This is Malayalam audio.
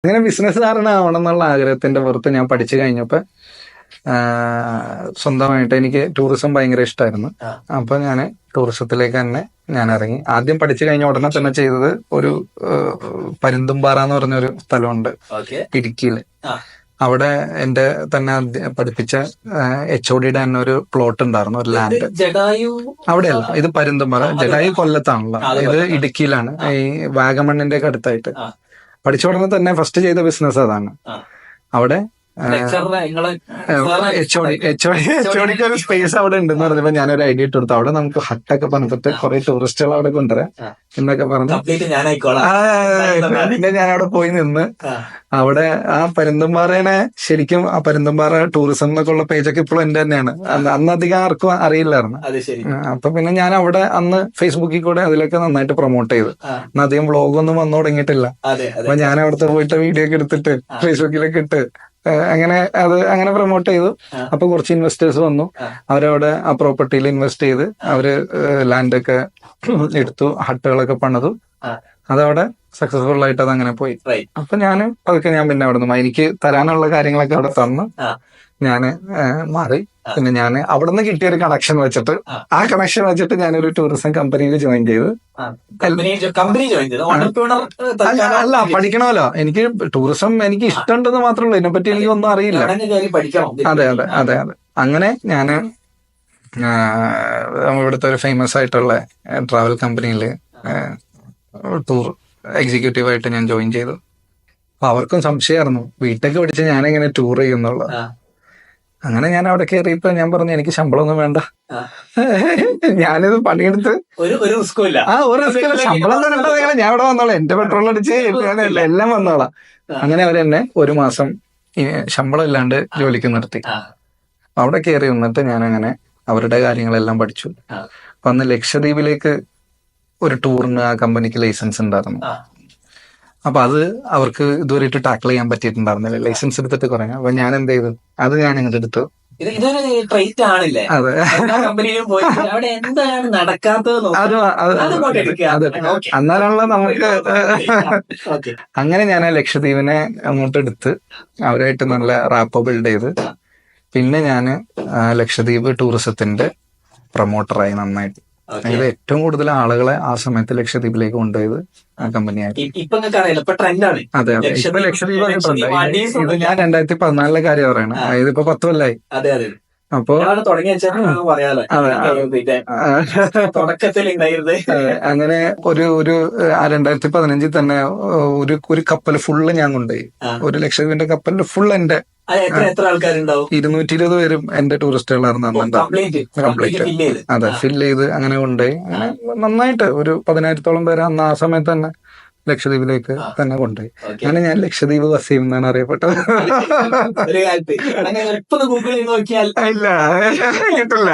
അങ്ങനെ ബിസിനസ്സുകാരനാവണം എന്നുള്ള ആഗ്രഹത്തിന്റെ പുറത്ത് ഞാൻ പഠിച്ചു കഴിഞ്ഞപ്പോ സ്വന്തമായിട്ട് എനിക്ക് ടൂറിസം ഭയങ്കര ഇഷ്ടമായിരുന്നു. അപ്പൊ ഞാൻ ടൂറിസത്തിലേക്ക് തന്നെ ഞാൻ ഇറങ്ങി. ആദ്യം പഠിച്ചു കഴിഞ്ഞ ഉടനെ തന്നെ ചെയ്തത് ഒരു പരുന്തുംപാറ എന്ന് പറഞ്ഞൊരു സ്ഥലമുണ്ട് ഇടുക്കിയില്. അവിടെ എന്റെ തന്നെ പഠിപ്പിച്ച HOD തന്നെ ഒരു പ്ലോട്ട് ഉണ്ടായിരുന്നു, ഒരു ലാൻഡ്. അവിടെയല്ല, ഇത് പരുന്തുംപാറ. ജഡായു കൊല്ലത്താണല്ലോ, ഇത് ഇടുക്കിയിലാണ്, ഈ വാഗമണ്ണിന്റെ ഒക്കെ അടുത്തായിട്ട്. പഠിച്ച ഉടനെ തന്നെ ഫസ്റ്റ് ചെയ്ത ബിസിനസ് അതാണ്. അവിടെ HODക്ക് ഒരു സ്പേസ് അവിടെ ഉണ്ടെന്ന് പറഞ്ഞപ്പോ ഞാനൊരു ഐഡിയ ഇട്ട് കൊടുത്തു. അവിടെ നമുക്ക് ഹട്ടൊക്കെ പണിതിട്ട് കുറെ ടൂറിസ്റ്റുകൾ അവിടെ കൊണ്ടുവരാം എന്നൊക്കെ പറഞ്ഞു. പിന്നെ ഞാൻ അവിടെ പോയി നിന്ന് അവിടെ ആ പരുന്തുംപാറേനെ ശരിക്കും, ആ പരുന്തുംപാറ ടൂറിസം എന്നൊക്കെ ഉള്ള പേജൊക്കെ ഇപ്പോഴും എന്റെ തന്നെയാണ്. അന്ന് അധികം ആർക്കും അറിയില്ലായിരുന്നു. അപ്പൊ പിന്നെ ഞാൻ അവിടെ അന്ന് ഫേസ്ബുക്കിൽ കൂടെ അതിലൊക്കെ നന്നായിട്ട് പ്രൊമോട്ട് ചെയ്തു. അധികം വ്ളോഗൊന്നും വന്നു തുടങ്ങിയിട്ടില്ല. അപ്പൊ ഞാൻ അവിടുത്തെ പോയിട്ട് വീഡിയോ ഒക്കെ എടുത്തിട്ട് ഫേസ്ബുക്കിലൊക്കെ ഇട്ട് അങ്ങനെ പ്രൊമോട്ട് ചെയ്തു. അപ്പൊ കുറച്ച് ഇൻവെസ്റ്റേഴ്സ് വന്നു. അവരവിടെ ആ പ്രോപ്പർട്ടിയിൽ ഇൻവെസ്റ്റ് ചെയ്ത് അവര് ലാൻഡൊക്കെ എടുത്തു, ഹട്ടുകളൊക്കെ പണിതു. അതവിടെ സക്സസ്ഫുൾ ആയിട്ട് അത് അങ്ങനെ പോയി. അപ്പൊ അതൊക്കെ ഞാൻ പിന്നെ അവിടെ നിന്ന് എനിക്ക് തരാനുള്ള കാര്യങ്ങളൊക്കെ അവിടെ തന്നു ഞാന് മാറി. പിന്നെ ഞാൻ അവിടെ നിന്ന് കിട്ടിയ ഒരു കണക്ഷൻ വെച്ചിട്ട്, ആ കണക്ഷൻ വെച്ചിട്ട് ഞാനൊരു ടൂറിസം കമ്പനിയിൽ ജോയിൻ ചെയ്തു. അല്ല, പഠിക്കണമല്ലോ. എനിക്ക് ടൂറിസം എനിക്ക് ഇഷ്ടമുണ്ടെന്ന് മാത്രമല്ല, ഇതിനെപ്പറ്റി എനിക്ക് ഒന്നും അറിയില്ല. അതെ അതെ അതെ അതെ. അങ്ങനെ ഞാന് ഇവിടുത്തെ ഒരു ഫേമസ് ആയിട്ടുള്ള ട്രാവൽ കമ്പനിയിൽ ടൂർ എക്സിക്യൂട്ടീവായിട്ട് ഞാൻ ജോയിൻ ചെയ്തു. അപ്പൊ അവർക്കും സംശയമായിരുന്നു, വീട്ടിലേക്ക് പഠിച്ച് ഞാനെങ്ങനെ ടൂർ ചെയ്യുന്നുള്ളത്. അങ്ങനെ ഞാൻ അവിടെ കയറിയപ്പോ ഞാൻ പറഞ്ഞു, എനിക്ക് ശമ്പളമൊന്നും വേണ്ട, ഞാനിത് പണിയെടുത്ത് ഒരു ശമ്പളം തന്നെ, ഞാൻ ഇവിടെ വന്നോളാം, എന്റെ പെട്രോൾ അടിച്ച് എല്ലാം വന്നോളാം. അങ്ങനെ അവരെന്നെ ഒരു മാസം ശമ്പളം ഇല്ലാണ്ട് ജോലിക്ക് നിർത്തി. അവിടെ കയറി നിന്നിട്ട് ഞാൻ അങ്ങനെ അവരുടെ കാര്യങ്ങളെല്ലാം പഠിച്ചു. അപ്പൊ അന്ന് ലക്ഷദ്വീപിലേക്ക് ഒരു ടൂറിന് ആ കമ്പനിക്ക് ലൈസൻസ് ഉണ്ടായിരുന്നു. അപ്പൊ അത് അവർക്ക് ഇതുവരെയായിട്ട് ടാക്കിൾ ചെയ്യാൻ പറ്റിയിട്ടുണ്ടായിരുന്നില്ല, ലൈസൻസ് എടുത്തിട്ട് കുറെ. അപ്പൊ ഞാൻ എന്ത് ചെയ്തു, അത് ഞാൻ ഇങ്ങോട്ട് എടുത്തു. അതെ, എന്നാലാണല്ലോ നമുക്ക്. അങ്ങനെ ഞാൻ ലക്ഷദ്വീപിനെ അങ്ങോട്ട് എടുത്ത് അവരായിട്ട് നല്ല റാപ്പോ ബിൽഡ് ചെയ്ത് പിന്നെ ഞാന് ലക്ഷദ്വീപ് ടൂറിസത്തിന്റെ പ്രൊമോട്ടറായി നന്നായിട്ട്. അതായത് ഏറ്റവും കൂടുതൽ ആളുകളെ ആ സമയത്ത് ലക്ഷദ്വീപിലേക്ക് കൊണ്ടുപോയത് ആ കമ്പനിയായിരുന്നു. അതെ അതെ, ഇപ്പൊ ലക്ഷദ്വീപ് ഇത് ഞാൻ 2014 കാര്യം പറയണം. അതായത് ഇപ്പൊ 10 കൊല്ലായി. അപ്പോ അങ്ങനെ ഒരു 2015 തന്നെ ഒരു കപ്പൽ ഫുള്ള് ഞാൻ കൊണ്ടുപോയി. ഒരു ലക്ഷദ്വീപിന്റെ കപ്പലിന്റെ ഫുൾ എന്റെ 220 പേരും എന്റെ ടൂറിസ്റ്റുകളായിരുന്നു കംപ്ലീറ്റ്. അതെ, ഫില്ല് ചെയ്ത് അങ്ങനെ കൊണ്ടുപോയി. അങ്ങനെ നന്നായിട്ട് ഒരു 10,000-ഓളം പേര് അന്ന് ആ സമയത്ത് തന്നെ ലക്ഷദ്വീപിലേക്ക് തന്നെ കൊണ്ടുപോയി. അങ്ങനെ ഞാൻ ലക്ഷദ്വീപ് വസീം എന്നാണ് അറിയപ്പെട്ടത്. ഇല്ല, കിട്ടില്ല.